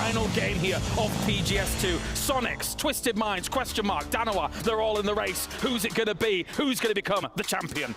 final game here of PGS2. Sonics, Twisted Minds, question mark, Danawa, they're all in the race. Who's it gonna be? Who's gonna become the champion?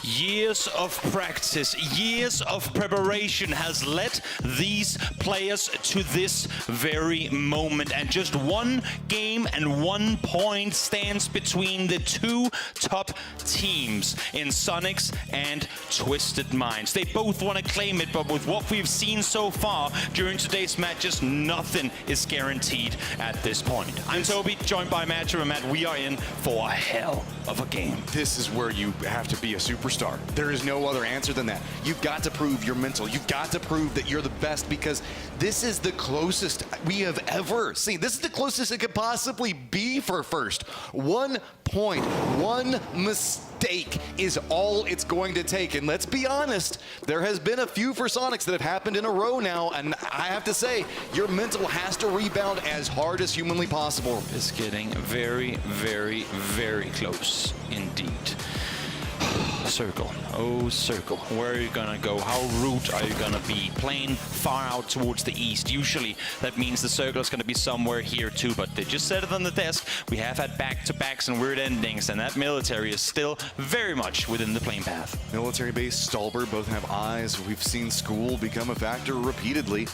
Years of practice, years of preparation has led these players to this very moment. And just one game and 1 point stands between the two top teams in Sonics and Twisted Minds. They both want to claim it, but with what we've seen so far during today's matches, nothing is guaranteed at this point. I'm Toby, joined by Matt, and Matt, we are in for a hell of a game. This is where you have to be a superstar. There is no other answer than that. You've got to prove your mental. You've got to prove that you're the best, because this is the closest we have ever seen. This is the closest it could possibly be for first. 1 point, one mistake is all it's going to take. And let's be honest, there has been a few for Sonics that have happened in a row now, and I have to say, your mental has to rebound as hard as humanly possible. It's getting very, very, very close indeed. Circle, oh circle, where are you gonna go? How root are you gonna be? Playing far out towards the east. Usually that means the circle is gonna be somewhere here too, but they just said it on the desk. We have had back-to-backs and weird endings, and that military is still very much within the playing path. Military base, Stalber, both have eyes. We've seen school become a factor repeatedly.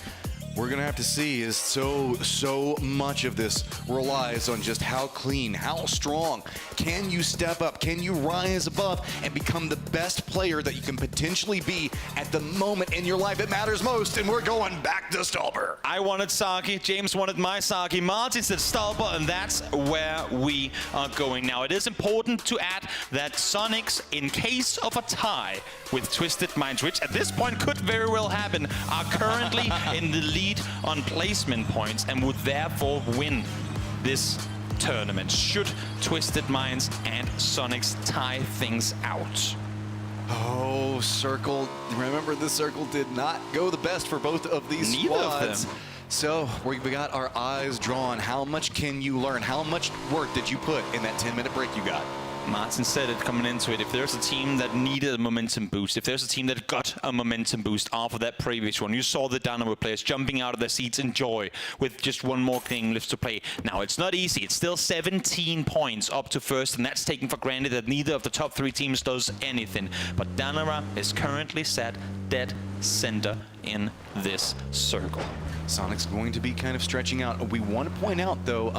We're gonna have to see, is so much of this relies on just how clean, how strong. Can you step up? Can you rise above and become the best player that you can potentially be at the moment in your life it matters most? And we're going back to Stalber. I wanted Saki, James wanted my Saki, Martin said Stalber, and that's where we are going now. It is important to add that Sonics, in case of a tie with Twisted Minds, which at this point could very well happen, are currently in the lead on placement points and would therefore win this tournament should Twisted Minds and Sonics tie things out. Oh, Circle. Remember, the Circle did not go the best for both of these squads. Of them. So we got our eyes drawn. How much can you learn? How much work did you put in that 10-minute break you got? Martin said it coming into it. If there's a team that needed a momentum boost, if there's a team that got a momentum boost after that previous one, you saw the Danawa players jumping out of their seats in joy with just one more game left to play. Now, it's not easy. It's still 17 points up to first, and that's taken for granted that neither of the top three teams does anything. But Danawa is currently sat dead center in this circle. Sonic's going to be kind of stretching out. We want to point out, though,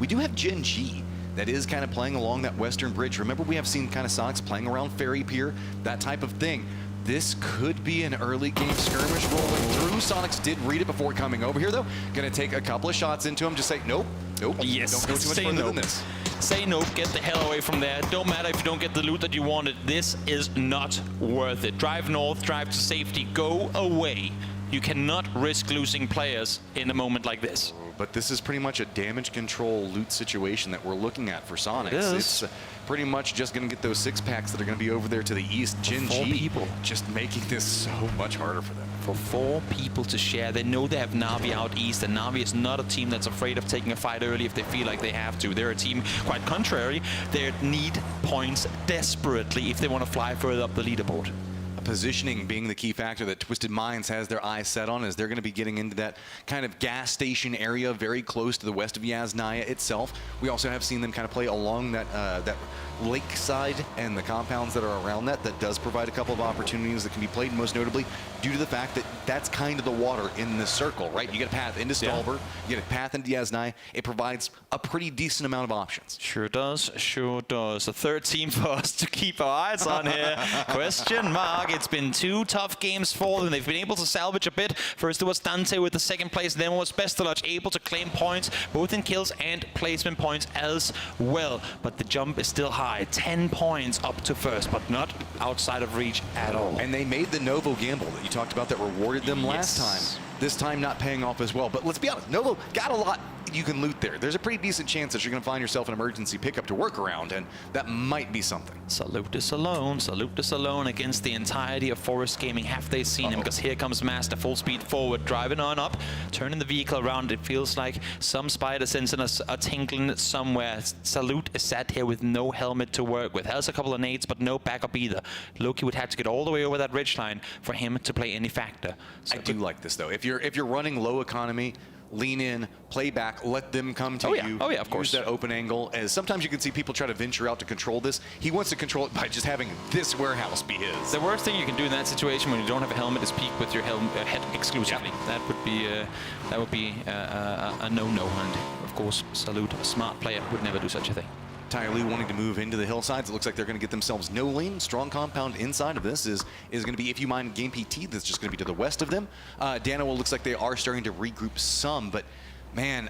we do have Gen G that is kind of playing along that western bridge. Remember, we have seen kind of Sonics playing around Ferry Pier, that type of thing. This could be an early game skirmish rolling through. Sonics did read it before coming over here, though. Gonna take a couple of shots into him. Just say, nope, nope. Yes, don't go too much further than this. Say nope, get the hell away from there. Don't matter if you don't get the loot that you wanted. This is not worth it. Drive north, drive to safety, go away. You cannot risk losing players in a moment like this. But this is pretty much a damage control loot situation that we're looking at for Sonics. It's pretty much just going to get those 6-packs that are going to be over there to the east. Gen G people just making this so much harder for them. For 4 people to share, they know they have Na'Vi out east, and Na'Vi is not a team that's afraid of taking a fight early if they feel like they have to. They're a team, quite contrary, they need points desperately if they want to fly further up the leaderboard. Positioning being the key factor that Twisted Minds has their eyes set on, as they're going to be getting into that kind of gas station area very close to the west of Yasnaya itself. We also have seen them kind of play along that that lakeside and the compounds that are around that. That does provide a couple of opportunities that can be played, most notably due to the fact that that's kind of the water in the circle, right? You get a path into Stalber, you get a path into Yasnaya. It provides a pretty decent amount of options. Sure does, sure does. A third team for us to keep our eyes on here. Question mark. It's been 2 tough games for them. They've been able to salvage a bit. First it was Dante with the 2nd place, then was Bestolage able to claim points, both in kills and placement points as well. But the jump is still high. 10 points up to first, but not outside of reach at all. And they made the Novo gamble that you talked about that rewarded them last time. This time not paying off as well. But let's be honest, Novo got a lot that you can loot there. There's a pretty decent chance that you're going to find yourself an emergency pickup to work around, and that might be something. Salute is alone against the entirety of Forest Gaming. Have they seen him? Because here comes Master, full speed forward, driving on up, turning the vehicle around. It feels like some spider senses are tinkling somewhere. Salute is sat here with no helmet to work with. Has a couple of nades, but no backup either. Loki would have to get all the way over that ridgeline for him to play any factor. So I do like this though. If you're running low economy, lean in, play back, let them come to you. Oh yeah, of course. Use that open angle. As sometimes you can see people try to venture out to control this. He wants to control it by just having this warehouse be his. The worst thing you can do in that situation when you don't have a helmet is peek with your head exclusively. Yeah. That would be a no-no, and of course, Salute, a smart player, would never do such a thing. Tyloo wanting to move into the hillsides. It looks like they're going to get themselves no lean. Strong compound inside of this is going to be, if you mind, Game PT. That's just going to be to the west of them. Danoa looks like they are starting to regroup some, but man,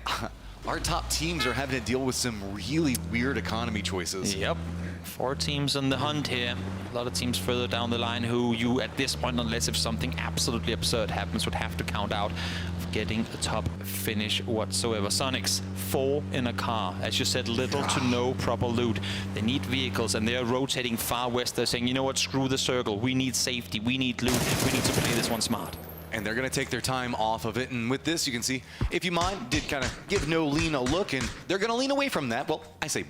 our top teams are having to deal with some really weird economy choices. Yep. 4 teams on the hunt here. A lot of teams further down the line who you, at this point, unless if something absolutely absurd happens, would have to count out of getting a top finish whatsoever. Sonics, 4 in a car. As you said, little to no proper loot. They need vehicles, and they're rotating far west. They're saying, you know what, screw the circle. We need safety. We need loot. We need to play this one smart. And they're going to take their time off of it. And with this, you can see, if you mind, did kind of give no lean a look, and they're going to lean away from that. Well, I say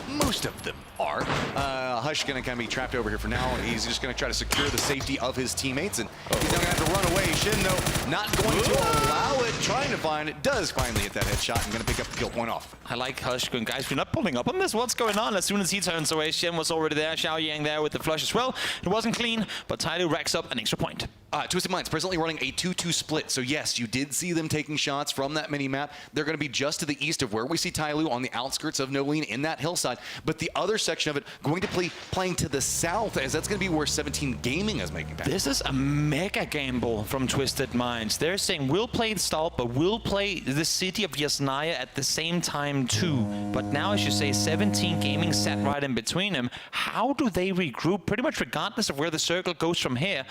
most of them are. Hush going to kind of be trapped over here for now. He's just going to try to secure the safety of his teammates, and he's not going to have to run away. Shin, though, not going to allow it. Trying to find it. Does finally hit that headshot and going to pick up the kill point off. I like Hush going, guys, we're not pulling up on this. What's going on? As soon as he turns away, Shin was already there. Xiao Yang there with the flush as well. It wasn't clean, but Tyloo racks up an extra point. Twisted Minds presently running a 2-2 split. So yes, you did see them taking shots from that mini-map. They're going to be just to the east of where we see Tyloo on the outskirts of Nolene in that hillside. But the other section of it going to playing to the south, as that's going to be where 17 Gaming is making back. This is a mega gamble from Twisted Minds. They're saying we'll play the Salt, but we'll play the city of Yasnaya at the same time too. But now, as you say, 17 Gaming sat right in between them. How do they regroup? Pretty much regardless of where the circle goes from here,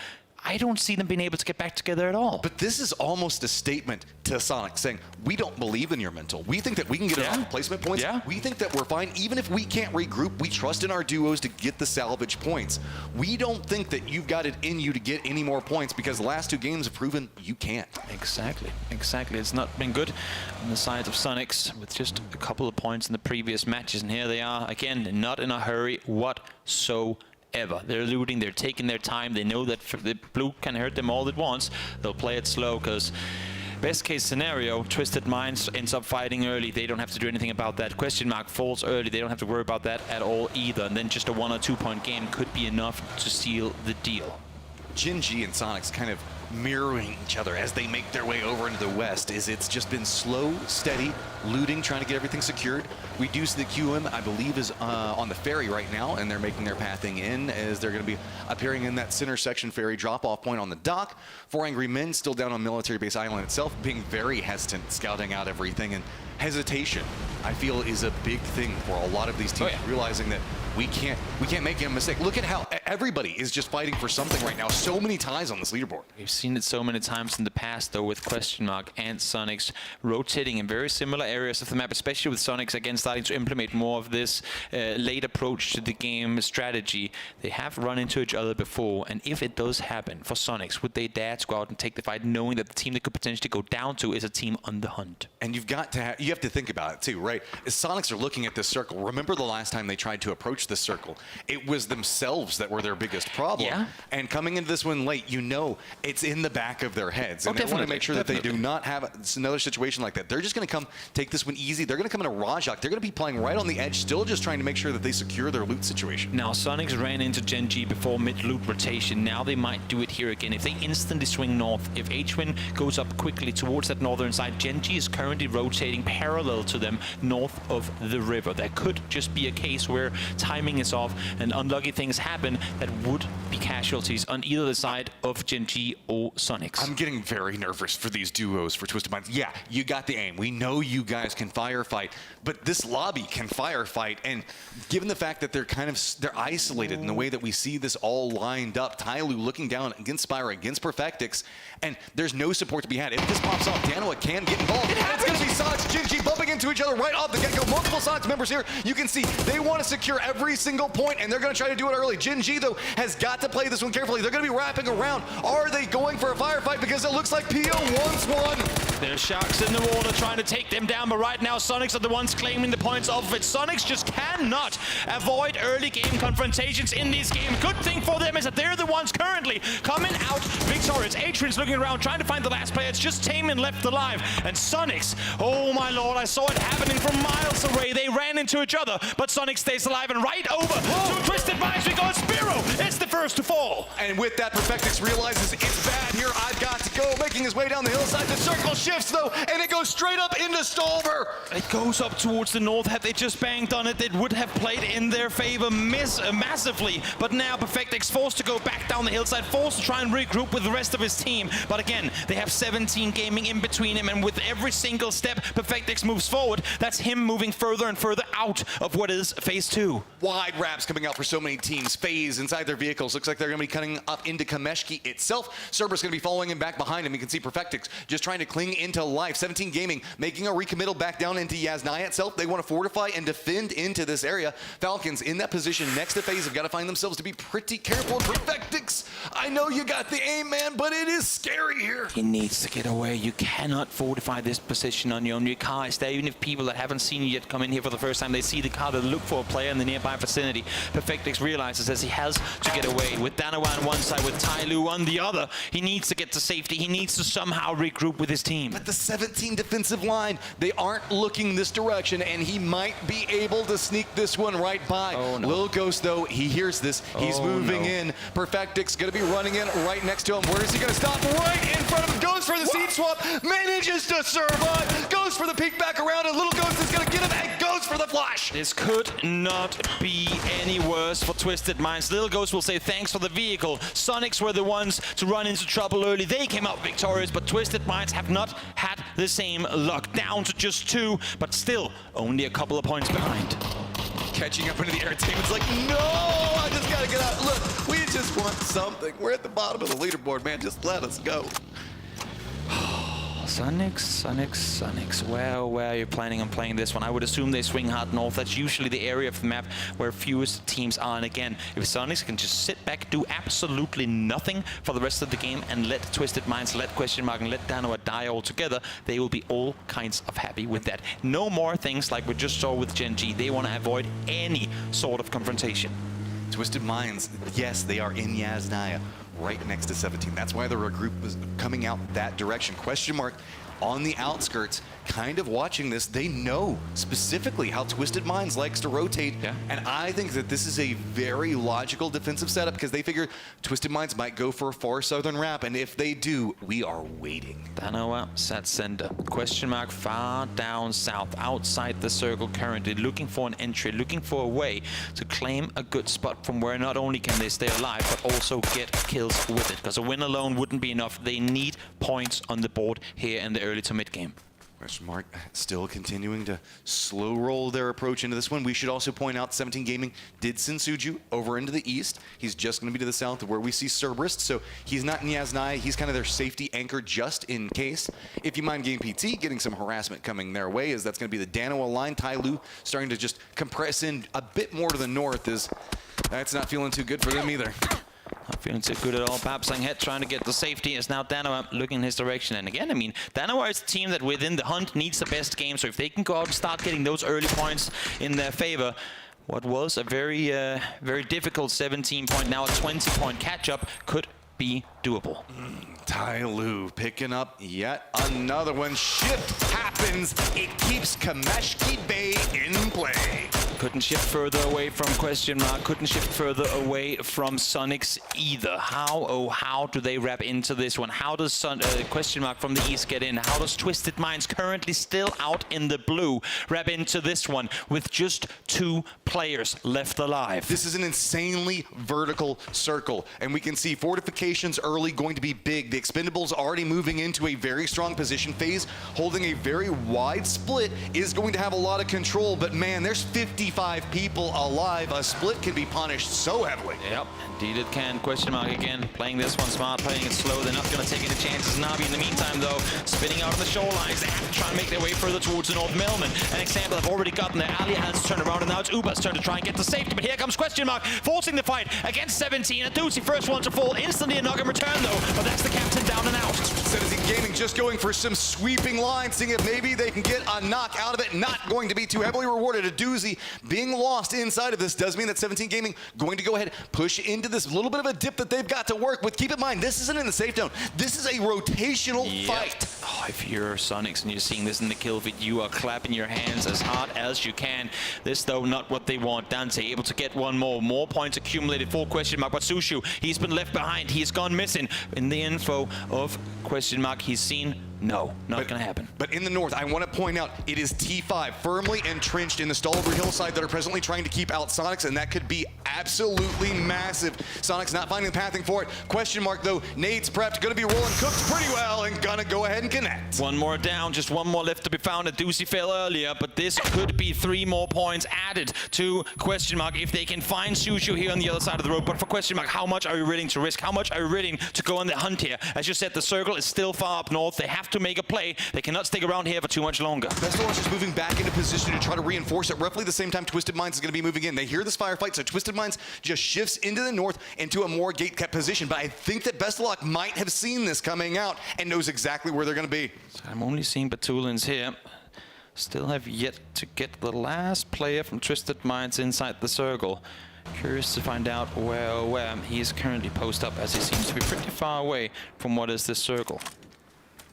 I don't see them being able to get back together at all. But this is almost a statement to Sonic saying, we don't believe in your mental. We think that we can get it off placement points. Yeah. We think that we're fine. Even if we can't regroup, we trust in our duos to get the salvage points. We don't think that you've got it in you to get any more points, because the last 2 games have proven you can't. Exactly. It's not been good on the side of Sonics with just a couple of points in the previous matches. And here they are, again, not in a hurry whatsoever. They're looting, they're taking their time. They know that the blue can hurt them all at once. They'll play it slow, because best case scenario, Twisted Minds ends up fighting early. They don't have to do anything about that. Question mark falls early. They don't have to worry about that at all either. And then just a 1 or 2 point game could be enough to seal the deal. Gen.G and Sonic's kind of mirroring each other as they make their way over into the west. It's just been slow, steady, looting, trying to get everything secured. We do see the QM, I believe, is on the ferry right now, and they're making their pathing in as they're going to be appearing in that center section ferry drop-off point on the dock. 4 Angry Men still down on Military Base Island itself, being very hesitant, scouting out everything, and hesitation, I feel, is a big thing for a lot of these teams, realizing that we can't make a mistake. Look at how everybody is just fighting for something right now. So many ties on this leaderboard. We've seen it so many times in the past, though, with Question Mark and Sonics rotating in very similar areas of the map, especially with Sonics again starting to implement more of this late approach to the game strategy. They have run into each other before, and if it does happen for Sonics, would they dare to go out and take the fight, knowing that the team they could potentially go down to is a team on the hunt? And you have to think about it too, right? As Sonics are looking at this circle, remember the last time they tried to approach this circle, it was themselves that were their biggest problem. Yeah. And coming into this one late, you know it's in the back of their heads. And they want to make sure that they do not have another situation like that. They're just going to come take this one easy. They're going to come in a Rajak. They're going to be playing right on the edge, still just trying to make sure that they secure their loot situation. Now, Sonics ran into Gen.G before mid-loot rotation. Now they might do it here again. If they instantly swing north, if HWin goes up quickly towards that northern side, Gen.G is currently rotating parallel to them north of the river. There could just be a case where timing is off and unlucky things happen, that would be casualties on either the side of Gen G or Sonics. I'm getting very nervous for these duos for Twisted Minds. Yeah, you got the aim. We know you guys can firefight, but this lobby can firefight. And given the fact that they're they're isolated in the way that we see this all lined up, Tyloo looking down against Spyra, against Perfectix, and there's no support to be had. If this pops off, Danoa can get involved. It's going to be Sonics, Gen G bumping into each other right off the get-go. Multiple Sonics members here. You can see they want to secure every single point, and they're going to try to do it early. Gen G, though, has got to play this one carefully. They're going to be wrapping around. Are they going for a firefight? Because it looks like PO wants one. There's Sharks in the water trying to take them down, but right now Sonics are the ones claiming the points off of it. Sonics just cannot avoid early game confrontations in this game. Good thing for them is that they're the ones currently coming out victorious. Adrian's looking around trying to find the last player. It's just Taemin left alive. And Sonics, oh my lord, I saw it happening from miles away. They ran into each other, but Sonic stays alive, and right over to Twisted Minds we go. Spiro, it's the first to fall. And with that, Perfectix realizes it's bad here. I've got to go. Making his way down the hillside. The circle shifts, though, and it goes straight up into Stolver. It goes up towards the north. Had they just banked on it, it would have played in their favor massively. But now Perfectix forced to go back down the hillside, forced to try and regroup with the rest of his team. But again, they have 17 gaming in between him, and with every single step Perfectix moves forward, that's him moving further and further out of what is phase 2. Wide wraps coming out for so many teams. FaZe inside their vehicles. Looks like they're going to be cutting up into Kameshki itself. Cerberus going to be following him back behind him. You can see Perfectix just trying to cling into life. 17 Gaming making a recommittal back down into Yasnaya itself. They want to fortify and defend into this area. Falcons in that position next to FaZe have got to find themselves to be pretty careful. Perfectix, I know you got the aim, man, but it is scary here. He needs to get away. You cannot fortify this position on your own. Your car is there. Even if people that haven't seen you yet come in here for the first time, they see the car, they look for a player in the nearby vicinity. Perfectix realizes as he has to get away. With Danoa on one side, with Tyloo on the other, he needs to get to safety. He needs to somehow regroup with his team. But the 17 defensive line, they aren't looking this direction, and he might be able to sneak this one right by. Oh, no. Lil Ghost, though, he hears this. He's moving in. Perfectix going to be running in right next to him. Where is he going to stop? Right in front of him. Goes for the seed swap. Manages to survive. Goes for the peek back around, and Little Ghost is going to get him and goes for the flash. This could not be any worse for Twisted Minds. Little Ghost will say thanks for the vehicle. Sonics were the ones to run into trouble early. They came out victorious, but Twisted Minds have not had the same luck. Down to just 2, but still only a couple of points behind. Catching up into the air, Taemin's like, no, I just got to get out. Look, we just want something. We're at the bottom of the leaderboard, man. Just let us go. Sonics. Well, where are you planning on playing this one? I would assume they swing hard north. That's usually the area of the map where fewest teams are. And again, if Sonics can just sit back, do absolutely nothing for the rest of the game, and let Twisted Minds, let Question Mark, and let Danoa die altogether, they will be all kinds of happy with that. No more things like we just saw with Gen G. They want to avoid any sort of confrontation. Twisted Minds, yes, they are in Yasnaya, right next to 17. That's why the group was coming out that direction. Question Mark on the outskirts, kind of watching this. They know specifically how Twisted Minds likes to rotate. Yeah. And I think that this is a very logical defensive setup because they figure Twisted Minds might go for a far southern wrap. And if they do, we are waiting. Danoa set center. Question Mark far down south, outside the circle currently, looking for an entry, looking for a way to claim a good spot from where not only can they stay alive, but also get kills with it. Because a win alone wouldn't be enough. They need points on the board here in the early to mid game. Question Mark still continuing to slow roll their approach into this one. We should also point out 17 Gaming did send Suju over into the east. He's just going to be to the south of where we see Cerberus, so he's not in Yasnaya. He's kind of their safety anchor just in case. If you mind Game PT getting some harassment coming their way, as that's going to be the Danoa line. Tyloo starting to just compress in a bit more to the north, is that's not feeling too good for them either. Not feeling too good at all. Babsang Head trying to get the safety as now Danoa looking in his direction. And again, I mean, Danoa is a team that within the hunt needs the best game. So if they can go out and start getting those early points in their favor, what was a very, very difficult 17-point, now a 20-point catch-up could be doable. Tyloo picking up yet another one. Shift happens. It keeps Kameshki Bay in play. Couldn't shift further away from question mark. Couldn't shift further away from Sonics either. How, oh how do they wrap into this one? How does question mark from the east get in? How does Twisted Minds, currently still out in the blue, wrap into this one with just 2 players left alive? This is an insanely vertical circle, and we can see fortifications early going to be big. The Expendables already moving into a very strong position. FaZe holding a very wide split is going to have a lot of control, but man, there's 55 people alive. A split can be punished so heavily. Yep, indeed it can. Question mark again, playing this one smart, playing it slow. They're not going to take any chances. Navi in the meantime though, spinning out on the shorelines. They have to try and make their way further towards the North Melman. An example have already gotten there. Ali has turned around and now it's Uba's turn to try and get to safety, but here comes question mark, forcing the fight against 17. And Doozy, first one to fall, instantly a knock and return though, but that's the captain down and out. 17 Gaming just going for some sweeping lines, seeing if maybe they can get a knock out of it. Not going to be too heavily rewarded. A Doozy being lost inside of this does mean that 17 Gaming going to go ahead, push into this little bit of a dip that they've got to work with. Keep in mind, this isn't in the safe zone. This is a rotational fight. Oh, if you're Sonics and you're seeing this in the kill feed, you are clapping your hands as hard as you can. This, though, not what they want. Dante able to get one more. More points accumulated for question mark. But Sushu, he's been left behind. He's gone missing. In the info of question mark, he's seen. No, not going to happen. But in the north, I want to point out, it is T5 firmly entrenched in the Stallbridge hillside that are presently trying to keep out Sonics, and that could be absolutely massive. Sonics not finding the pathing for it. Question mark, though, nades prepped, going to be rolling cooked pretty well, and going to go ahead and connect. One more down, just one more left to be found. A Doozy fell earlier, but this could be 3 more points added to question mark if they can find Sushu here on the other side of the road. But for question mark, how much are you willing to risk? How much are you willing to go on the hunt here? As you said, the circle is still far up north. They have to make a play. They cannot stick around here for too much longer. Pestilence is moving back into position to try to reinforce it. Roughly the same time Twisted Minds is going to be moving in. They hear this firefight, so Twisted Minds just shifts into the north into a more gate-kept position. But I think that Bestalok might have seen this coming out and knows exactly where they're going to be. So I'm only seeing Batulins here. Still have yet to get the last player from Twisted Minds inside the circle. Curious to find out where he is currently posted up, as he seems to be pretty far away from what is this circle.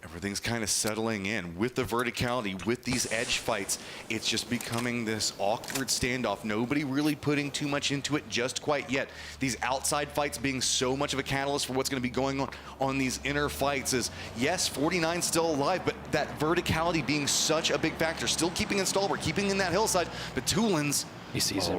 Everything's kind of settling in. With the verticality, with these edge fights, it's just becoming this awkward standoff. Nobody really putting too much into it just quite yet. These outside fights being so much of a catalyst for what's going to be going on these inner fights is, yes, 49 still alive, but that verticality being such a big factor. Still keeping in Stalwart, keeping in that hillside, but Tulins... He sees him.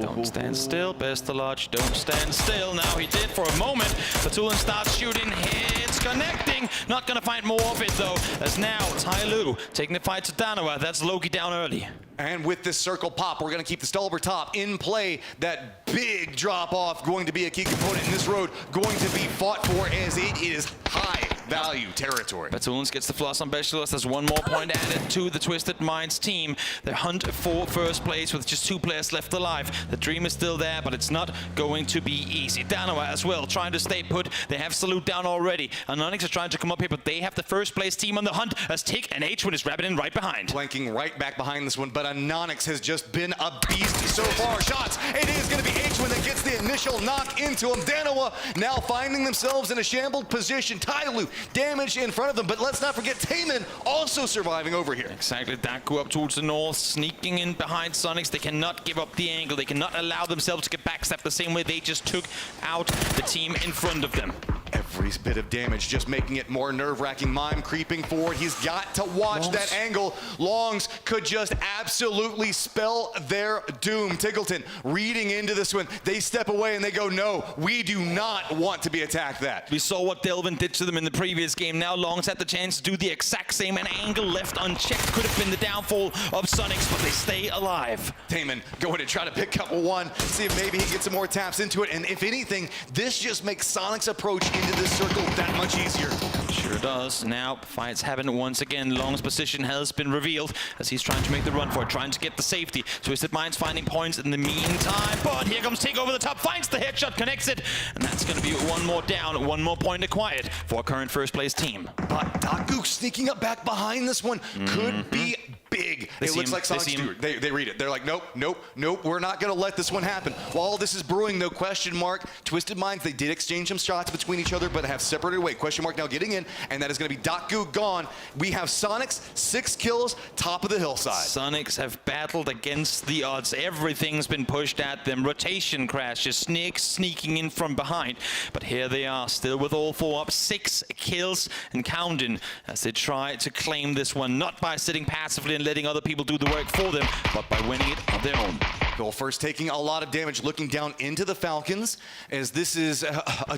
Don't stand still, Bestalog. Don't stand still. Now he did for a moment. Batulin starts shooting. Hits connecting. Not going to find more of it, though, as now Tai Lu taking the fight to Danawa. That's Loki down early. And with this circle pop, we're going to keep the Stalwart top in play. That big drop-off going to be a key component in this road, going to be fought for as it is high-value territory. Batulins gets the floss on Bestalog. There's one more point added to the Twisted Minds team. They hunt for first place with just 2 players left alive. The dream is still there, but it's not going to be easy. Danawa as well, trying to stay put. They have Salute down already. Anonix are trying to come up here, but they have the first place team on the hunt as Tick and H1 is wrapping in right behind. Flanking right back behind this one, but Anonix has just been a beast so far. Shots. It is going to be H1 that gets the initial knock into him. Danawa now finding themselves in a shambled position. Tyloo damaged in front of them, but let's not forget Taman also surviving over here. Exactly. Daku up towards the north, sneaking in behind Sonics. They cannot give up the angle. They cannot allow themselves to get backstabbed the same way they just took out the team in front of them. Every bit of damage just making it more nerve-wracking. Mime creeping forward. He's got to watch that angle. Longs could just absolutely spell their doom. Tiggleton reading into this one. They step away and they go, no, we do not want to be attacked that. We saw what Delvin did to them in the previous game. Now Longs had the chance to do the exact same. An angle left unchecked could have been the downfall of Sonics, but they stay alive. Taman going to try to pick up one, see if maybe he gets some more taps into it. And if anything, this just makes Sonic's approach into this circle that much easier. Sure does. Now, fights happen once again. Long's position has been revealed as he's trying to make the run for it, trying to get the safety. Twisted Minds finding points in the meantime, but here comes Tick over the top, finds the headshot, connects it, and that's going to be one more down, one more point acquired for our current first place team. But Daku sneaking up back behind this one could be big. It looks like Sonic's do. They read it. They're like, nope, nope, nope. We're not going to let this one happen. While all this is brewing, no question mark. Twisted Minds, they did exchange some shots between each other, but have separated away. Question mark now getting in, and that is going to be Daku gone. We have Sonics, 6 kills, top of the hillside. Sonics have battled against the odds. Everything's been pushed at them. Rotation crashes, snakes sneaking in from behind. But here they are, still with all 4 up, 6 kills and counting as they try to claim this one, not by sitting passively and letting other people do the work for them, but by winning it on their own. Goal first taking a lot of damage, looking down into the Falcons, as this is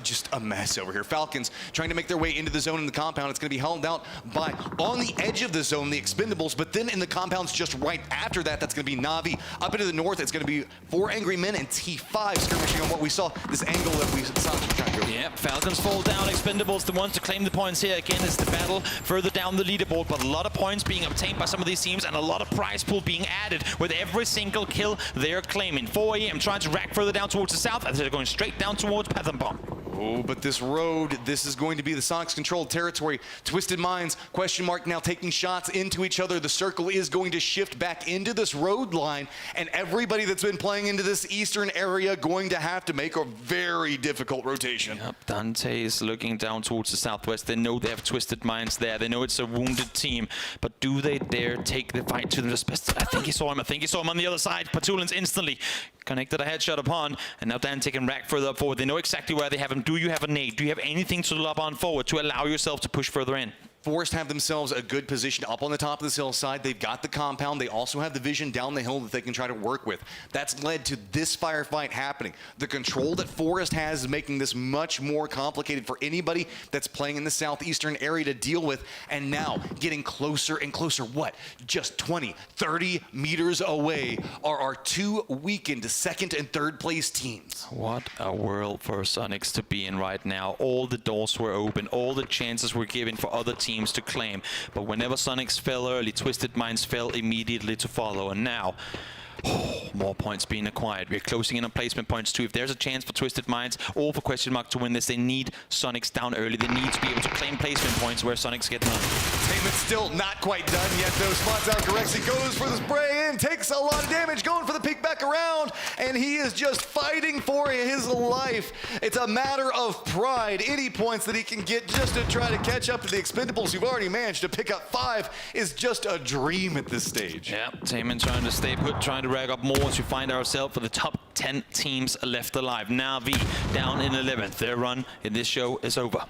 just a mess over here. Falcons trying to make their way into the zone in the compound. It's going to be held out by, on the edge of the zone, the Expendables, but then in the compounds just right after that, that's going to be Na'Vi. Up into the north, it's going to be 4 Angry Men and T5 skirmishing on what we saw, this angle that we saw. Yep, Falcons fall down. Expendables, the ones to claim the points here. Again, it's the battle further down the leaderboard, but a lot of points being obtained by some of these teams and a lot of prize pool being added with every single kill they're claiming. 4 AM trying to rack further down towards the south as they're going straight down towards Pathenbomb. Oh, but this road, this is going to be the Sonics controlled territory. Twisted Minds, question mark now taking shots into each other. The circle is going to shift back into this road line, and everybody that's been playing into this eastern area going to have to make a very difficult rotation. Yep, Dante is looking down towards the southwest. They know they have Twisted Minds there. They know it's a wounded team, but do they dare take the fight to the best? I think he saw him on the other side. Patulans instantly connected a headshot upon, and now Dante can rack further up forward. They know exactly where they have him. Do you have a nade? Do you have anything to lob on forward to allow yourself to push further in? Forest have themselves a good position up on the top of this hillside. They've got the compound. They also have the vision down the hill that they can try to work with. That's led to this firefight happening. The control that Forest has is making this much more complicated for anybody that's playing in the southeastern area to deal with. And now getting closer and closer. What? Just 20, 30 meters away are our 2 weakened second and third place teams. What a world for Sonics to be in right now. All the doors were open. All the chances were given for other teams to claim, but whenever Sonics fell early, Twisted Minds fell immediately to follow, and now more points being acquired. We're closing in on placement points too. If there's a chance for Twisted Minds or for Question Mark to win this, they need Sonics down early. They need to be able to claim placement points where Sonics get none. Taman's still not quite done yet, though. Spots out Corexi, goes for the spray in, takes a lot of damage, going for the peek back around, and he is just fighting for his life. It's a matter of pride. Any points that he can get just to try to catch up to the Expendables who've already managed to pick up 5 is just a dream at this stage. Yeah, Taman trying to stay put, trying to rag up more as we find ourselves for the top 10 teams left alive. Na'Vi down in 11th. Their run in this show is over.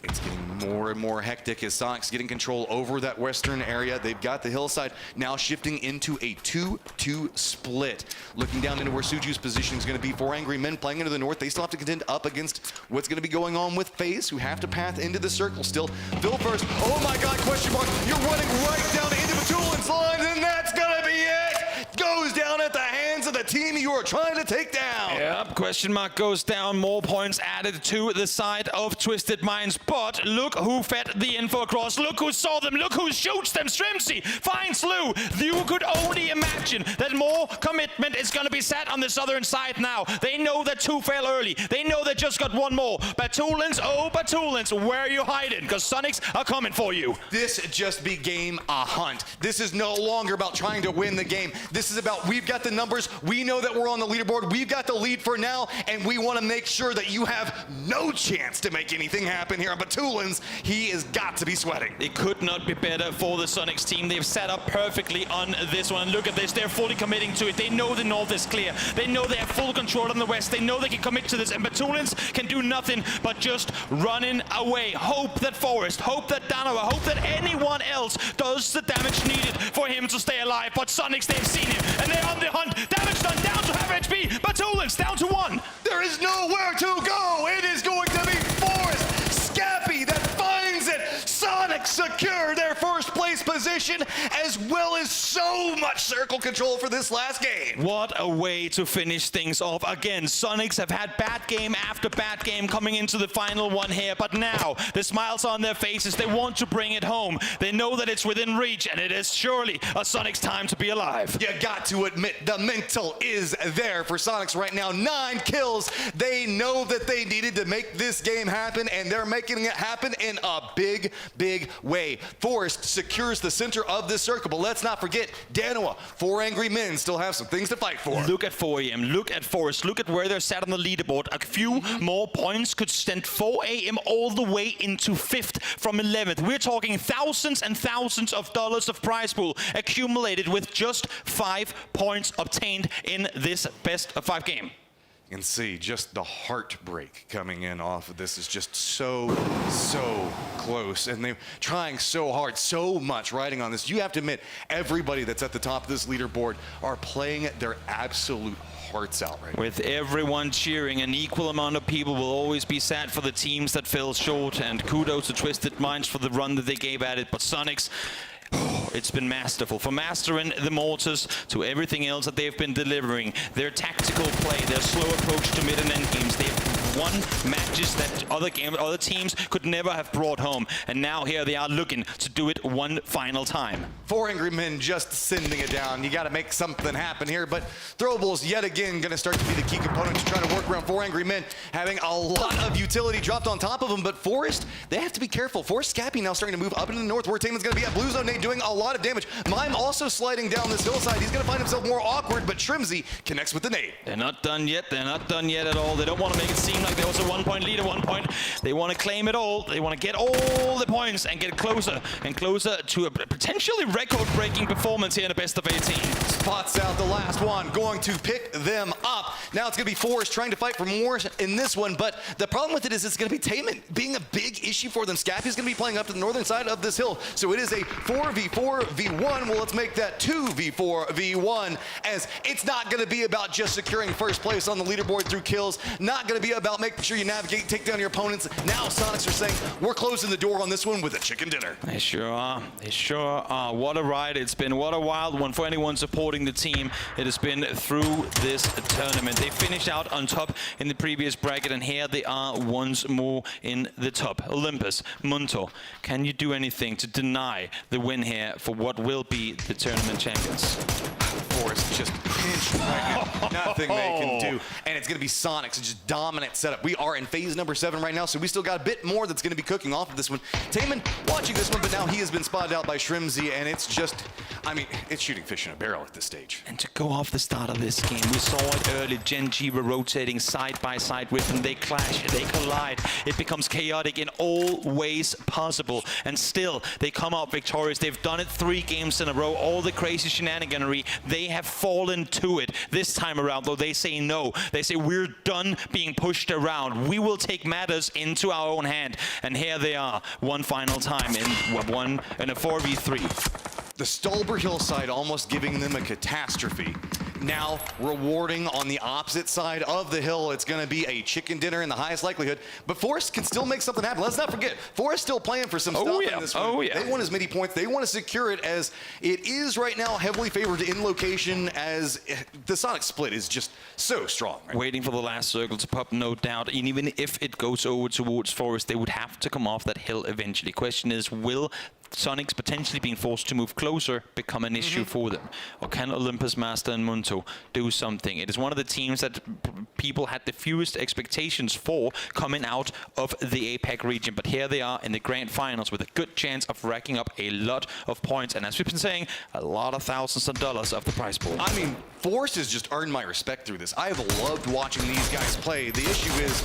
It's getting more and more hectic as Sonics getting control over that western area. They've got the hillside now shifting into a 2-2 split. Looking down into where Suju's position is going to be. 4 Angry Men playing into the north. They still have to contend up against what's going to be going on with FaZe, who have to path into the circle still. Phil first. Oh my God, question mark. You're running right down into Batulin's lines, and that's going to be it. Goes down at the hands of the team you are trying to take down. Yep, question mark goes down. More points added to the side of Twisted Minds. But look who fed the info across. Look who saw them. Look who shoots them. Strimsy finds Lou. You could only imagine that more commitment is going to be set on the southern side now. They know that 2 fell early. They know they just got 1 more. Batulans, oh Batulans, where are you hiding? Because Sonics are coming for you. This just became a hunt. This is no longer about trying to win the game. This is about, we've got the numbers. We know that we're on the leaderboard. We've got the lead for now, and we want to make sure that you have no chance to make anything happen here. But Tulans, he has got to be sweating. It could not be better for the Sonics team. They've set up perfectly on this one. Look at this. They're fully committing to it. They know the north is clear. They know they have full control on the west. They know they can commit to this. And Batulans can do nothing but just running away. Hope that Forest, hope that Danoa, hope that anyone else does the damage needed for him to stay alive. But Sonics, they've seen him, and they're on the hunt. Damage done, down to half HP. Batulans down to 1. There is nowhere to go. It is going to be Forest. Scappy that finds it. Sonics secure their first place position, as well as so much circle control for this last game. What a way to finish things off. Again, Sonics have had bad game after bad game coming into the final one here, but now the smiles on their faces. They want to bring it home. They know that it's within reach, and it is surely a Sonics time to be alive. You got to admit, the mental is there for Sonics right now. 9 kills. They know that they needed to make this game happen, and they're making it happen in a big way. Forest secures the central center of this circle. But let's not forget, Danoa, 4 angry men still have some things to fight for. Look at 4AM, look at Forest, look at where they're sat on the leaderboard. A few more points could send 4AM all the way into 5th from 11th. We're talking thousands and thousands of dollars of prize pool accumulated with just 5 points obtained in this best of 5 game. You can see just the heartbreak coming in off of this is just so close, and they're trying so hard, so much riding on this. You have to admit, everybody that's at the top of this leaderboard are playing their absolute hearts out right now. With everyone cheering, an equal amount of people will always be sad for the teams that fell short, and kudos to Twisted Minds for the run that they gave at it, but Sonics, it's been masterful. From mastering the mortars to everything else that they've been delivering, their tactical play, their slow approach to mid and end games, they've won matches that other teams could never have brought home. And now here they are looking to do it one final time. 4 angry men just sending it down. You got to make something happen here, but throwables yet again going to start to be the key component to try to work around 4 angry men, having a lot of utility dropped on top of them. But Forest, they have to be careful. Forest Scappy now starting to move up into the north, where Taman's going to be at blue zone. Nate doing a lot of damage. Mime also sliding down this hillside. He's going to find himself more awkward, but Trimsy connects with the nade. They're not done yet. They're not done yet at all. They don't want to make it seem like there was a 1-point lead at one point. They want to claim it all. They want to get all the points and get closer and closer to a potentially record-breaking performance here in a best of 18. Spots out the last one, going to pick them up. Now it's going to be Forest trying to fight for more in this one, but the problem with it is it's going to be Taman being a big issue for them. Scappy's going to be playing up to the northern side of this hill, so it is a 4v4v1. Well, let's make that 2v4v1, as it's not going to be about just securing first place on the leaderboard through kills, not going to be about making sure you navigate, take down your opponents. Now Sonics are saying, we're closing the door on this one with a chicken dinner. They sure are. They sure are. What a ride it's been. What a wild one for anyone supporting the team. It has been through this tournament. They finished out on top in the previous bracket, and here they are once more in the top. Olympus, Munto, can you do anything to deny the win here for what will be the tournament champions? Forest just pinched right now. Nothing they can do. And it's going to be Sonics, just dominant setup. We are in phase number 7 right now, so we still got a bit more that's going to be cooking off of this one. Taman watching this one, but now he has been spotted out by Shrimsy, and it's just, I mean, it's shooting fish in a barrel at this stage. And to go off the start of this game, we saw it early. Gen G were rotating side by side with them. They clash, they collide. It becomes chaotic in all ways possible. And still, they come out victorious. They've done it 3 games in a row. All the crazy shenaniganery, they have fallen to it. This time around, though, they say no. They say, we're done being pushed around. We will take matters into our own hand. And here they are, one final time in a 4v3. The Stolber hillside almost giving them a catastrophe. Now rewarding on the opposite side of the hill. It's going to be a chicken dinner in the highest likelihood. But Forest can still make something happen. Let's not forget, Forest still playing for some stuff in this one. They want as many points. They want to secure it, as it is right now heavily favored in location, as the Sonic split is just so strong. Right? Waiting for the last circle to pop, no doubt. And even if it goes over towards Forest, they would have to come off that hill eventually. Question is, will Sonics potentially being forced to move closer become an issue for them? Or can Olympus, Master, and Munto do something? It is one of the teams that people had the fewest expectations for coming out of the APAC region. But here they are in the grand finals with a good chance of racking up a lot of points. And as we've been saying, a lot of thousands of dollars of the prize pool. I mean, Forest has just earned my respect through this. I have loved watching these guys play. The issue is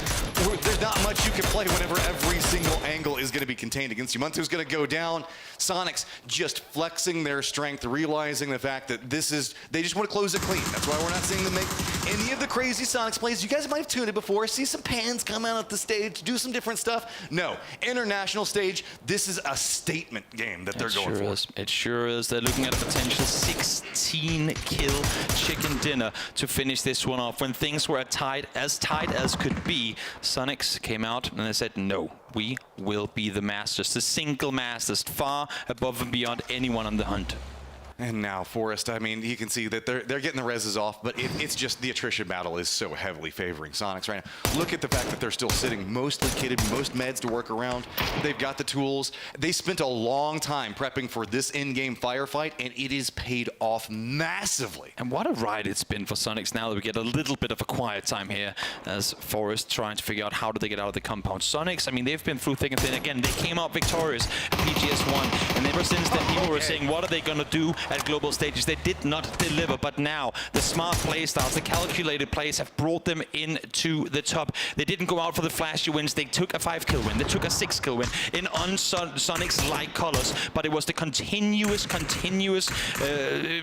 there's not much you can play whenever every single angle is going to be contained against you. Munto's going to go down. Sonics just flexing their strength, realizing the fact that this is, they just want to close it clean. That's why we're not seeing them make any of the crazy Sonics plays. You guys might have tuned it before, see some pans come out at the stage, do some different stuff. No, international stage, this is a statement game that they're going for. It sure is. They're looking at a potential 16-kill chicken dinner to finish this one off. When things were tight as could be, Sonics came out and they said, no, we will be the masters, the single masters, far above and beyond anyone on the hunt. And now Forest, I mean, you can see that they're getting the reses off, but it's just the attrition battle is so heavily favoring Sonics right now. Look at the fact that they're still sitting mostly kitted, most meds to work around. They've got the tools. They spent a long time prepping for this in-game firefight, and it is paid off massively. And what a ride it's been for Sonics now that we get a little bit of a quiet time here as Forest trying to figure out how do they get out of the compound. Sonics, I mean, they've been through thick and thin. Again, they came out victorious at PGS1, and ever since then, people were saying, what are they going to do at global stages? They did not deliver, but now the smart play styles, the calculated plays have brought them into the top. They didn't go out for the flashy wins. They took a 5-kill win. They took a 6-kill win in Sonics-like colors, but it was the continuous,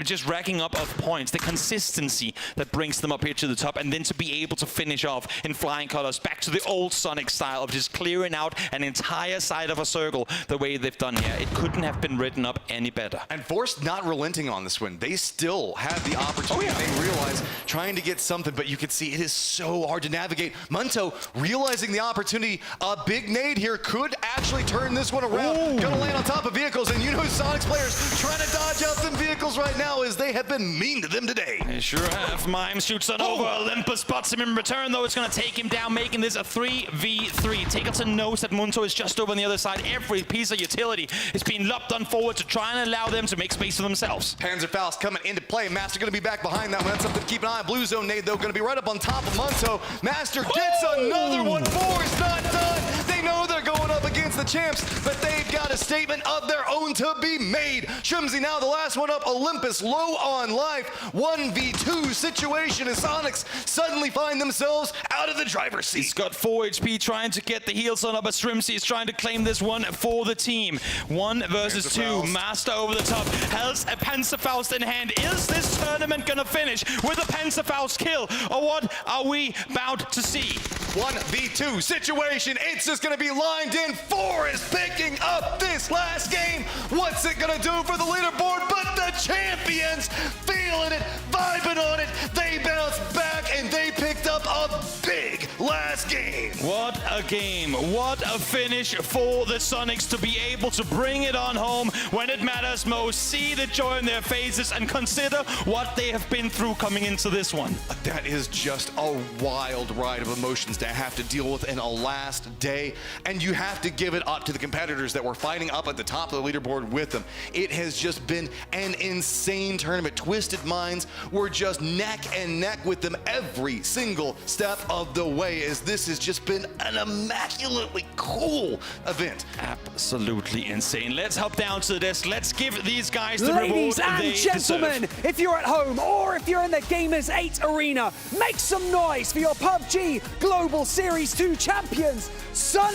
just racking up of points, the consistency that brings them up here to the top, and then to be able to finish off in flying colors back to the old Sonic style of just clearing out an entire side of a circle the way they've done here. It couldn't have been written up any better. And Forest not relenting on this win. They still have the opportunity. They realize trying to get something, but you can see it is so hard to navigate. Munto realizing the opportunity. A big nade here could actually turn this one around. Ooh. Gonna land on top of vehicles, and you know Sonics players trying to dodge out them vehicles right now as they have been mean to them today. They sure have. Mime shoots on over. Olympus spots him in return, though. It's going to take him down, making this a 3v3. Takelton knows that Munto is just over on the other side. Every piece of utility is being lopped on forward to try and allow them to make space for themselves. Panzerfaust coming into play. Master going to be back behind that one. That's something to keep an eye on. Blue zone nade, though, going to be right up on top of Munto. Master gets another one. Forest not done. They know they're going up against the champs, but they've got a statement of their own to be made. Shrimsy now the last one up. Olympus low on life. 1v2 situation as Sonics suddenly find themselves out of the driver's seat. He's got 4 HP trying to get the heals on up, but Shrimsy is trying to claim this one for the team. 1 versus 2. Master over the top. Has a Panzerfaust in hand. Is this tournament going to finish with a Panzerfaust kill? Or what are we about to see? 1v2 situation. It's just going to be lined in. Forest picking up this last game. What's it going to do for the leaderboard? But the champions feeling it, vibing on it. They bounced back and they picked up a big last game. What a game. What a finish for the Sonics to be able to bring it on home when it matters most. See the joy in their faces and consider what they have been through coming into this one. That is just a wild ride of emotions to have to deal with in a last day. And you have to give it up to the competitors that were fighting up at the top of the leaderboard with them. It has just been an insane tournament. Twisted Minds were just neck and neck with them every single step of the way, as this has just been an immaculately cool event. Absolutely insane. Let's hop down to this. Let's give these guys the Ladies reward they and gentlemen, deserve. if you're at home or if you're in the Gamers 8 arena, make some noise for your PUBG Global Series 2 champions, Sonics!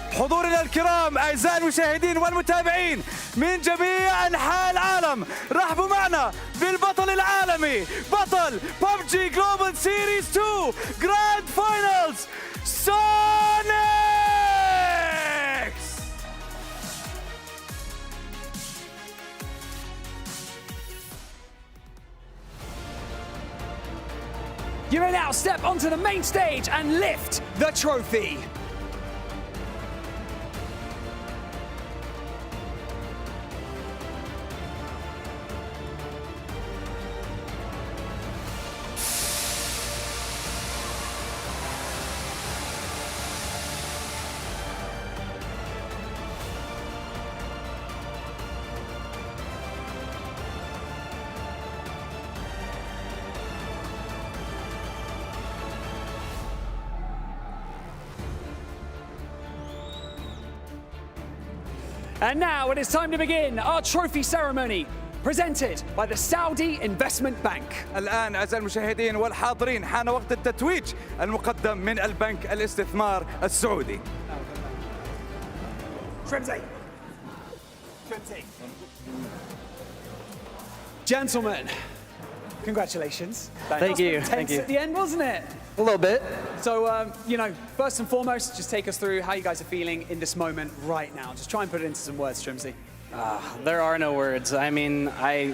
حضورنا الكرام أعزائي المشاهدين والمتابعين من جميع أنحاء العالم، رحبوا معنا بالبطل العالمي، بطل PUBG Global Series 2 Grand Finals، Sonics! You may now step onto the main stage and lift the trophy. And now it is time to begin our trophy ceremony, presented by the Saudi Investment Bank. الآن أعزائي المشاهدين والحاضرين حان وقت التتويج المقدم من البنك الاستثمار السعودي. Shrimsy. Gentlemen, congratulations. Thank you. Tense Thank you. at the end, wasn't it? A little bit. So, first and foremost, just take us through how you guys are feeling in this moment right now. Just try and put it into some words, Shrimsy. There are no words. I mean,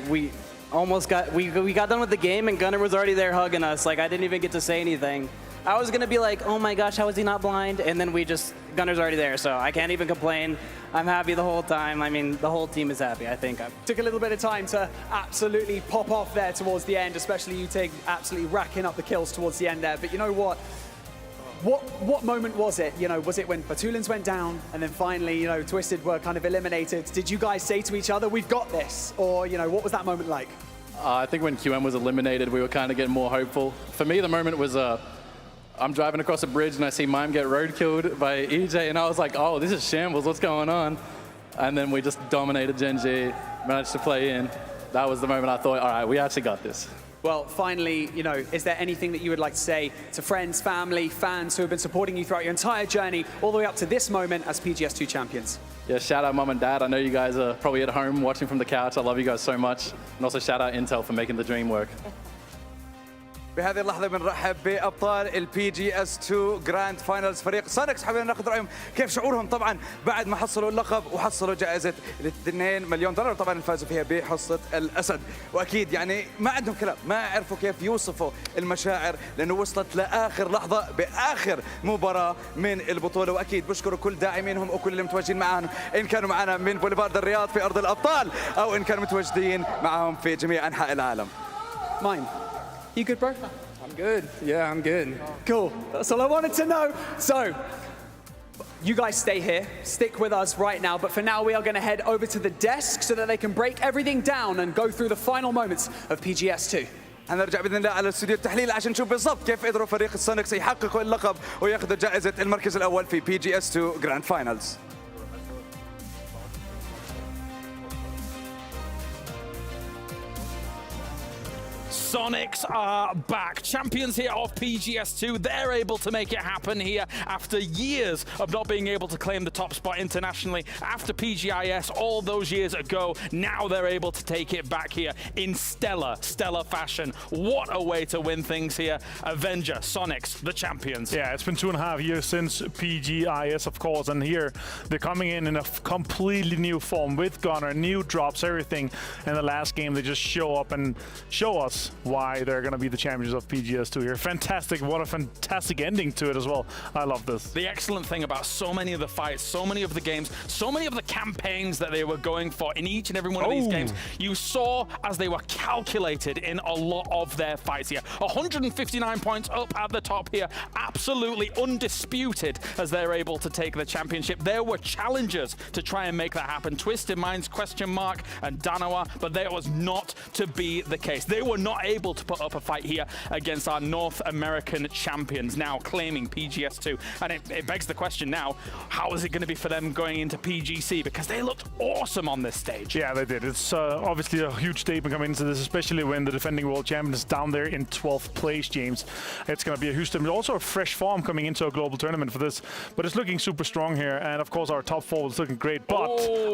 we almost got we got done with the game and Gunnar was already there hugging us. Like I didn't even get to say anything. I was gonna be like, oh my gosh, how is he not blind? And then Gunner's already there, so I can't even complain. I'm happy the whole time. I mean, the whole team is happy, I think. Took a little bit of time to absolutely pop off there towards the end, especially you absolutely racking up the kills towards the end there. But you know what? What moment was it? You know, was it when Batulins went down and then finally, you know, Twisted were kind of eliminated? Did you guys say to each other, we've got this? Or, you know, what was that moment like? I think when QM was eliminated, we were kind of getting more hopeful. For me, the moment was I'm driving across a bridge and I see Mime get road-killed by EJ, and I was like, oh, this is shambles, what's going on? And then we just dominated Gen G, managed to play in. That was the moment I thought, all right, we actually got this. Well, finally, you know, is there anything that you would like to say to friends, family, fans who have been supporting you throughout your entire journey, all the way up to this moment as PGS2 champions? Yeah, shout out Mom and Dad. I know you guys are probably at home watching from the couch. I love you guys so much. And also shout out Intel for making the dream work. بهذه اللحظة بنرحب بأبطال البي جي اس 2 جراند فاينلز فريق سونكس. حابين ناخذ رأيهم كيف شعورهم طبعا بعد ما حصلوا اللقب وحصلوا جائزة ال$2 مليون طبعا فازوا فيها بحصة الأسد. وأكيد يعني ما عندهم كلام، ما عرفوا كيف يوصفوا المشاعر لأنه وصلت لآخر لحظة بآخر مباراة من البطولة. وأكيد بشكروا كل داعمينهم وكل اللي متواجدين معاهم، إن كانوا معنا من بوليفارد الرياض في أرض الأبطال أو إن كانوا متواجدين معهم في جميع أنحاء العالم. Mine. You good, bro? I'm good. Yeah, I'm good. Cool. That's all I wanted to know. So, you guys stay here, stick with us right now, but for now we are going to head over to the desk so that they can break everything down and go through the final moments of PGS2. هنرجع باذن الله على استوديو التحليل عشان نشوف بالضبط كيف قدروا فريق السونكس يحققوا اللقب وياخذوا جائزة المركز الأول في PGS2 جراند فاينلز. Sonics are back. Champions here of PGS2. They're able to make it happen here after years of not being able to claim the top spot internationally. After PGIS all those years ago, now they're able to take it back here in stellar fashion. What a way to win things here. Avenger, Sonics, the champions. Yeah, it's been 2.5 years since PGIS, of course, and here they're coming in a completely new form with Gunner, new drops, everything. And the last game, they just show up and show us why they're going to be the champions of PGS2 here. Fantastic. What a fantastic ending to it as well. I love this. The excellent thing about so many of the fights, so many of the games, so many of the campaigns that they were going for in each and every one of these games, you saw as they were calculated in a lot of their fights here. 159 points up at the top here. Absolutely undisputed as they're able to take the championship. There were challengers to try and make that happen. Twisted Minds, Question Mark, and Danawa, but that was not to be the case. They were not able to put up a fight here against our North American champions, now claiming PGS2. And it begs the question now, how is it going to be for them going into PGC? Because they looked awesome on this stage. Yeah, they did. It's obviously a huge statement coming into this, especially when the defending world champion is down there in 12th place, James. It's going to be a huge statement. Also a fresh form coming into a global tournament for this, but it's looking super strong here. And of course, our top four is looking great. But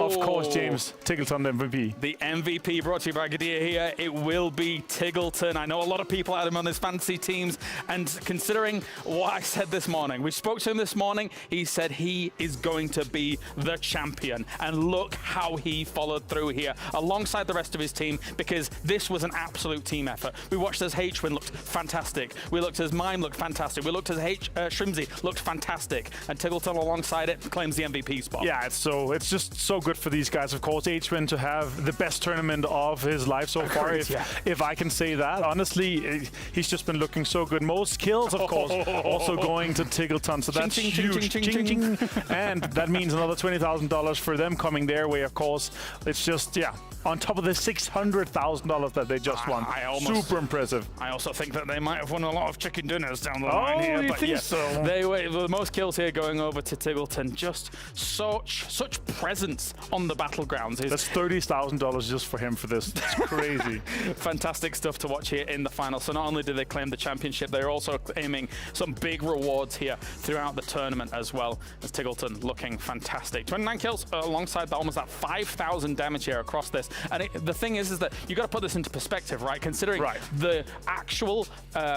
of course, James, Tiggleton, the MVP. The MVP brought to you by Gadir here. It will be Tiggleton. I know a lot of people had him on his fantasy teams, and considering what I said this morning, we spoke to him this morning, he said he is going to be the champion. And look how he followed through here alongside the rest of his team, because this was an absolute team effort. We watched as H-Win looked fantastic. We looked as Mime looked fantastic. We looked as Shrimsy looked fantastic. And Tiggleton alongside it claims the MVP spot. Yeah, it's just so good for these guys. Of course, H-Win to have the best tournament of his life so far, if I can say that. Honestly, he's just been looking so good. Most kills, of course, also going to Tiggleton. So that's huge. And that means another $20,000 for them coming their way, of course. It's just, yeah, on top of the $600,000 that they just won. Super impressive. I also think that they might have won a lot of chicken dinners down the line here. You think so? They were the most kills here going over to Tiggleton. Just such presence on the battlegrounds. That's $30,000 just for him for this. It's crazy. Fantastic stuff to watch here in the final. So not only did they claim the championship, they're also aiming some big rewards here throughout the tournament as well, as Tiggleton looking fantastic. 29 kills alongside almost that 5,000 damage here across this. And the thing is that you got to put this into perspective, right? Considering the actual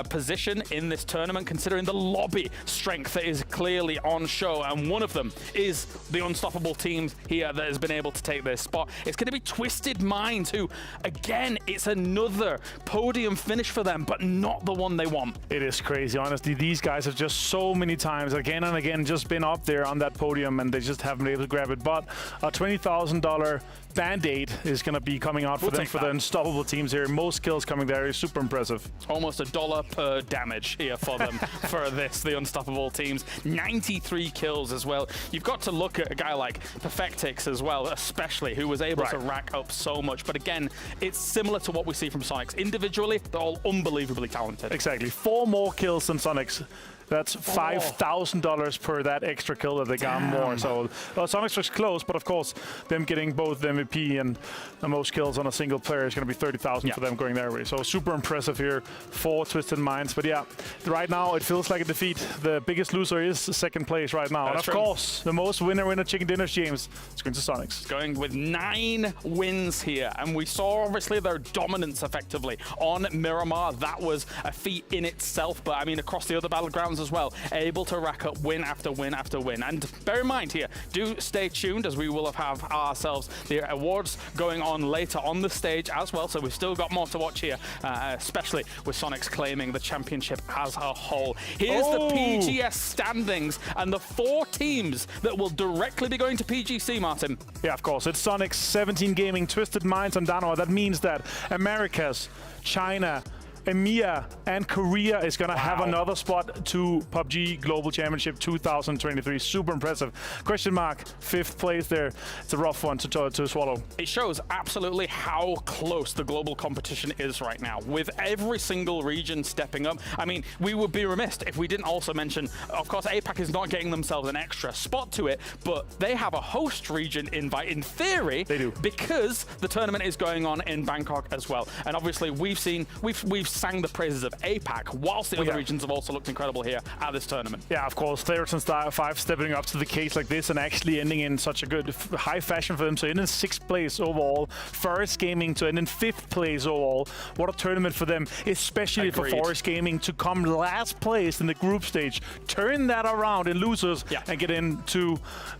position in this tournament, considering the lobby strength that is clearly on show, and one of them is the unstoppable team here that has been able to take this spot. It's going to be Twisted Minds, who, again, it's another podium finish for them, but not the one they want. It is crazy, honestly. These guys have just so many times, again and again, just been up there on that podium, and they just haven't been able to grab it. But a $20,000 Band-Aid is going to be coming out for them, for the unstoppable teams here. Most kills coming there is super impressive. Almost $1 per damage here for them for this, the unstoppable teams. 93 kills as well. You've got to look at a guy like Perfectix as well, especially, who was able to rack up so much. But again, it's similar to what we see from Sonics. Individually, they're all unbelievably talented. Exactly. 4 more kills than Sonics. That's $5,000 per that extra kill that they got more. So Sonics was close, but of course, them getting both the MVP and the most kills on a single player is going to be 30,000 for them going their way. So super impressive here for Twisted Minds. But yeah, right now it feels like a defeat. The biggest loser is second place right now. That's and of course, the most winner chicken dinners, James, is going to Sonics. Going with 9 wins here. And we saw obviously their dominance effectively on Miramar. That was a feat in itself. But I mean, across the other battlegrounds as well, able to rack up win after win after win. And bear in mind here, do stay tuned, as we will have ourselves the awards going on later on the stage as well. So we've still got more to watch here, especially with Sonics claiming the championship as a whole. Here's the PGS standings and the 4 teams that will directly be going to PGC, Martin. Yeah, of course. It's Sonics, 17 Gaming, Twisted Minds, and Danoa. That means that Americas, China, EMEA and Korea is going to have another spot to PUBG Global Championship 2023. Super impressive. Question mark, 5th place there. It's a rough one to swallow. It shows absolutely how close the global competition is right now, with every single region stepping up. I mean, we would be remiss if we didn't also mention, of course, APAC is not getting themselves an extra spot to it, but they have a host region invite in theory. They do. Because the tournament is going on in Bangkok as well. And obviously we've sang the praises of APAC, whilst the other regions have also looked incredible here at this tournament. Yeah, of course, Thayers and Star 5 stepping up to the case like this and actually ending in such a good high fashion for them. So in 6th place overall, Forest Gaming to end in 5th place overall. What a tournament for them, especially for Forest Gaming to come last place in the group stage, turn that around in losers and get into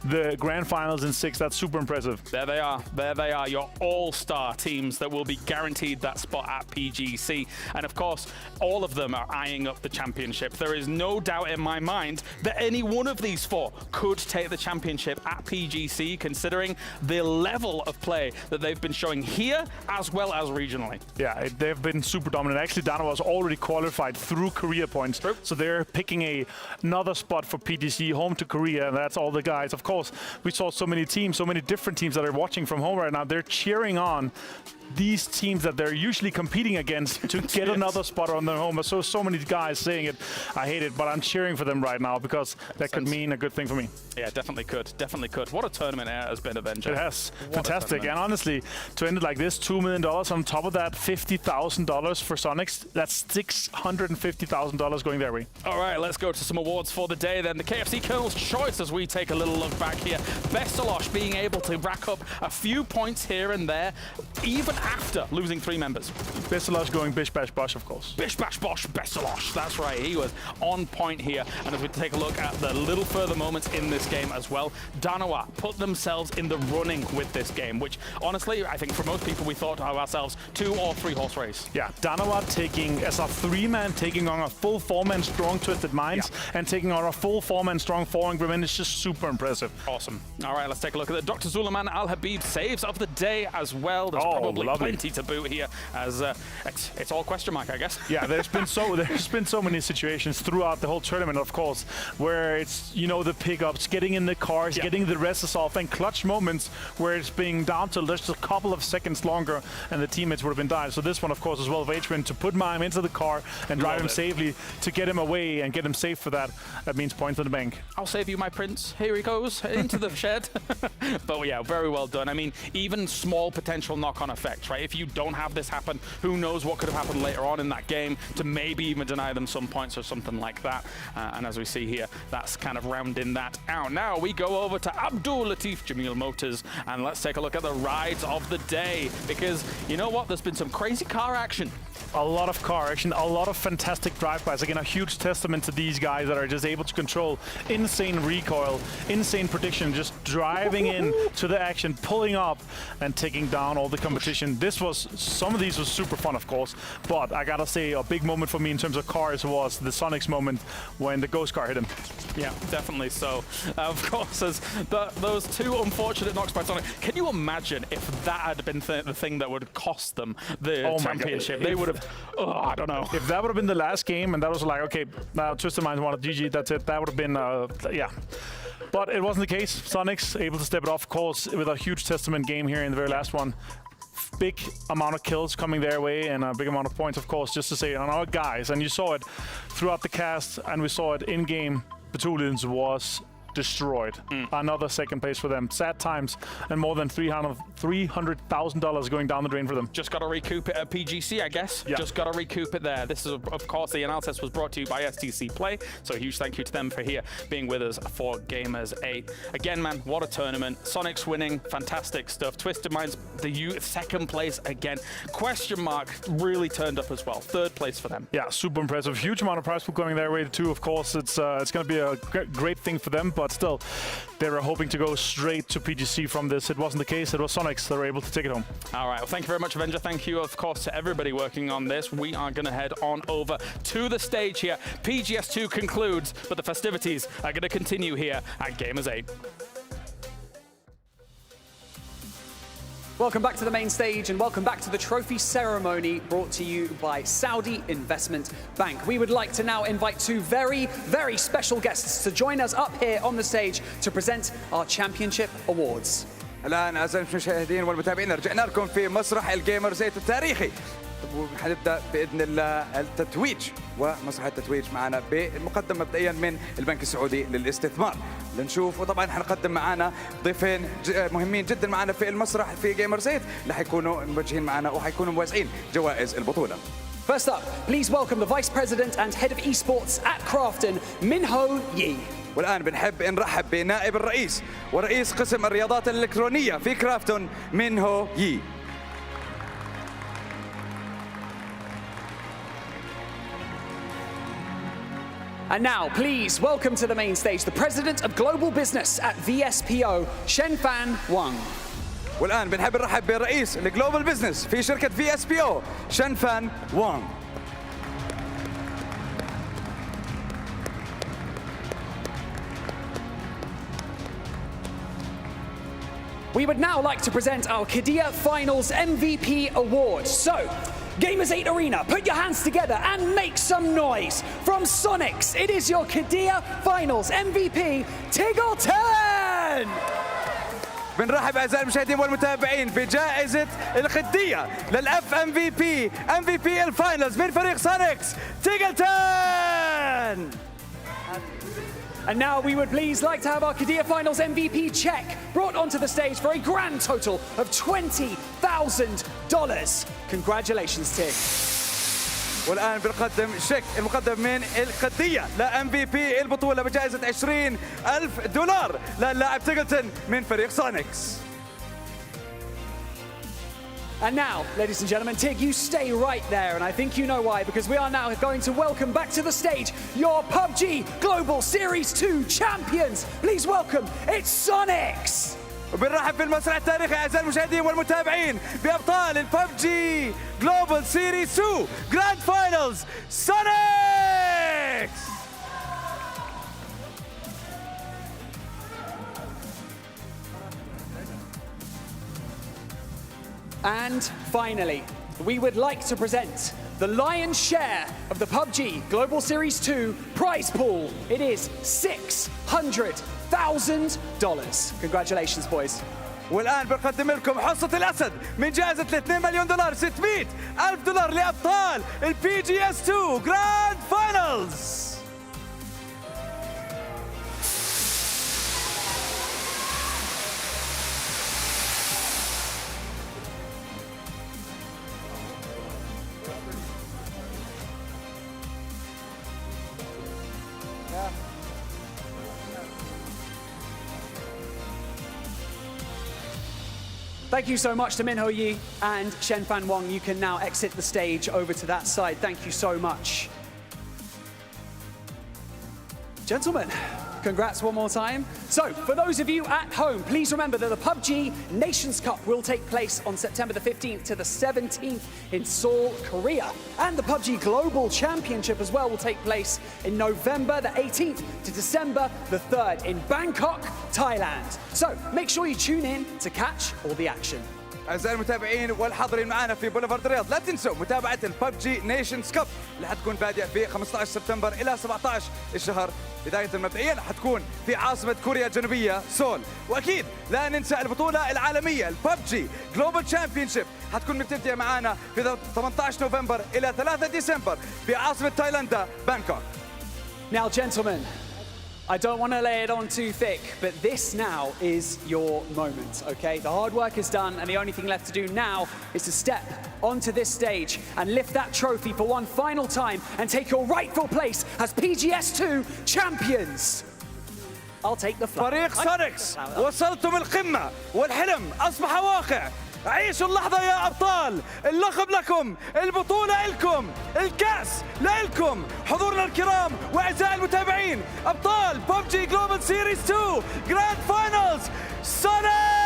the grand finals in 6th. That's super impressive. There they are, your all-star teams that will be guaranteed that spot at PGC. And of course, all of them are eyeing up the championship. There is no doubt in my mind that any one of these 4 could take the championship at PGC, considering the level of play that they've been showing here as well as regionally. Yeah, they've been super dominant. Actually, Danoa was already qualified through Korea points. So they're picking another spot for PGC, home to Korea, and that's all the guys. Of course, we saw so many teams, so many different teams that are watching from home right now. They're cheering on these teams that they're usually competing against to get another spot on their home. So many guys saying it. I hate it, but I'm cheering for them right now because that could mean a good thing for me. Yeah, definitely could. Definitely could. What a tournament it has been, Avenger. It has. Fantastic. And honestly, to end it like this, $2 million on top of that, $50,000 for Sonics. That's $650,000 going their way. All right, let's go to some awards for the day then. The KFC Colonel's Choice as we take a little look back here. Bestalosh being able to rack up a few points here and there, even after losing 3 members. Bestalosh going Bish Bash Bosh, of course. Bish Bash Bosh, Bestalosh. That's right. He was on point here. And as we take a look at the little further moments in this game as well, Danoa put themselves in the running with this game, which honestly, I think for most people, we thought of ourselves 2 or 3 horse race. Yeah, Danoa taking as a 3-man, taking on a full 4-man strong Twisted Minds and taking on a full 4-man strong 4 Grim, and it's just super impressive. Awesome. All right, let's take a look at the Dr. Zulaman Al Habib saves of the day as well. There's probably plenty to boot here, as it's all question mark, I guess. Yeah, there's been so many situations throughout the whole tournament, of course, where it's, you know, the pickups, getting in the cars, getting the rests off, and clutch moments where it's being down to just a couple of seconds longer and the teammates would have been dying. So this one, of course, as well of H-Win to put Mime into the car and drive him safely to get him away and get him safe for that. That means points on the bank. I'll save you, my prince. Here he goes into the shed. But yeah, very well done. I mean, even small potential knock-on effects, right? If you don't have this happen, who knows what could have happened later on in that game to maybe even deny them some points or something like that. And as we see here, that's kind of rounding that out. Now we go over to Abdul Latif Jamil Motors and let's take a look at the rides of the day, because you know what? There's been some crazy car action a lot of car action, a lot of fantastic drive-bys. Again, a huge testament to these guys that are just able to control insane recoil, insane prediction, just driving in to the action, pulling up and taking down all the competition. Some of these was super fun, of course, but I gotta say a big moment for me in terms of cars was the Sonics moment when the ghost car hit him. Yeah, definitely so. Of course, as those two unfortunate knocks by Sonic. Can you imagine if that had been the thing that would cost them the championship? They would have, I don't know. If that would have been the last game and that was like, okay, now Twisted Minds wanted GG, that's it, that would have been, yeah. But it wasn't the case. Sonics able to step it off, of course, with a huge testament game here in the very last one. Big amount of kills coming their way and a big amount of points, of course, just to say on our guys. And you saw it throughout the cast and we saw it in-game. Batulians was destroyed. Another second place for them. Sad times and more than $300,000 going down the drain for them. Just got to recoup it at PGC, I guess. Yeah. Just got to recoup it there. This is, of course, the analysis was brought to you by STC Play. So a huge thank you to them for being with us for Gamers 8. Again, man, what a tournament. Sonics winning, fantastic stuff. Twisted Minds, the second place again. Question mark really turned up as well. Third place for them. Yeah, super impressive. Huge amount of prize pool going their way too. Of course, it's going to be a great thing for them. But still, they were hoping to go straight to PGC from this. It wasn't the case. It was Sonics that were able to take it home. All right. Well, thank you very much, Avenger. Thank you, of course, to everybody working on this. We are going to head on over to the stage here. PGS2 concludes, but the festivities are going to continue here at Gamers 8. Welcome back to the main stage and welcome back to the trophy ceremony brought to you by Saudi Investment Bank. We would like to now invite two very, very special guests to join us up here on the stage to present our championship awards. الآن أعزائي المشاهدين والمتابعين رجعنا لكم في مسرح الجيمرز 8 التاريخي. وحنبدأ بإذن الله التتويج ومسرح التتويج معنا بالمقدم مبدئيا من البنك السعودي للاستثمار. لنشوف وطبعا حنقدم معنا ضيفين مهمين جدا معنا في المسرح في جيمرز 8 اللي حيكونوا موجهين معنا وحيكونوا موزعين جوائز البطولة. First up, please welcome the Vice President and Head of Esports at Krafton, Minho Yi. والآن بنحب نرحب بنائب الرئيس ورئيس قسم الرياضات الإلكترونية في كرافتون مينهو يي. And now, please welcome to the main stage the President of Global Business at VSPO, Shenfan Wang. والآن بنحب نرحب برئيس الجلوبال بزنس في شركة VSPO شنفان وانغ. We would now like to present our Qiddiya Finals MVP Award. So, Gamers 8 Arena, put your hands together and make some noise. From Sonics, it is your Qiddiya Finals MVP, Tiggleton! بنرحب أعزائي المشاهدين والمتابعين بجائزة القدية للأف MVP الفاينلز من فريق سونيكس تيجلتون. And now we would please like to have our Qiddiya Finals MVP check brought onto the stage for a grand total of $20,000. Congratulations, Tig. والآن بنقدم شيك المقدم من القدية لMVP البطولة بجائزة $20,000 للاعب تيجلتون من فريق سونيكس. And now, ladies and gentlemen, Tig, you stay right there, and I think you know why, because we are now going to welcome back to the stage your PUBG Global Series 2 champions. Please welcome, it's Sonics! وبنرحب بالمسرح التاريخي أعزائي المشاهدين والمتابعين بأبطال الببجي جلوبال سيريز 2 جراند فاينلز سونيكس. And finally, we would like to present the lion's share of the PUBG Global Series 2 prize pool. It is $600,000. Congratulations, boys. والآن بنقدم لكم حصة الأسد من جائزة $2 مليون $600,000 لأبطال PGS 2 جراند فاينلز. Thank you so much to Minho Yi and Shen Fan Wang. You can now exit the stage over to that side. Thank you so much. Gentlemen, congrats one more time. So, for those of you at home, please remember that the PUBG Nations Cup will take place on September the 15th to the 17th in Seoul, Korea. And the PUBG Global Championship as well will take place in November the 18th to December the 3rd in Bangkok, Thailand. So, make sure you tune in to catch all the action. أعزائي المتابعين والحاضرين معنا في بوليفارد الرياض، لا تنسوا متابعة الببجي نيشنز كاب اللي حتكون بادئة في 15 سبتمبر إلى 17 الشهر. بداية مبدئيا حتكون في عاصمة كوريا الجنوبية سول، وأكيد لا ننسى البطولة العالمية الببجي جلوبال تشامبيونشيب حتكون مبتدئة معنا في 18 نوفمبر إلى 3 ديسمبر في عاصمة تايلاندا بانكوك. Now, gentlemen, I don't want to lay it on too thick, but this now is your moment, okay? The hard work is done, and the only thing left to do now is to step onto this stage and lift that trophy for one final time and take your rightful place as PGS2 champions. I'll take the flag. فريق سونيكس وصلتم القمة والحلم أصبح واقع. عيشوا اللحظة يا أبطال، اللقب لكم، البطولة لكم، الكأس لكم. حضورنا الكرام وأعزائي المتابعين، أبطال PUBG Global Series 2 Grand Finals سونيكس.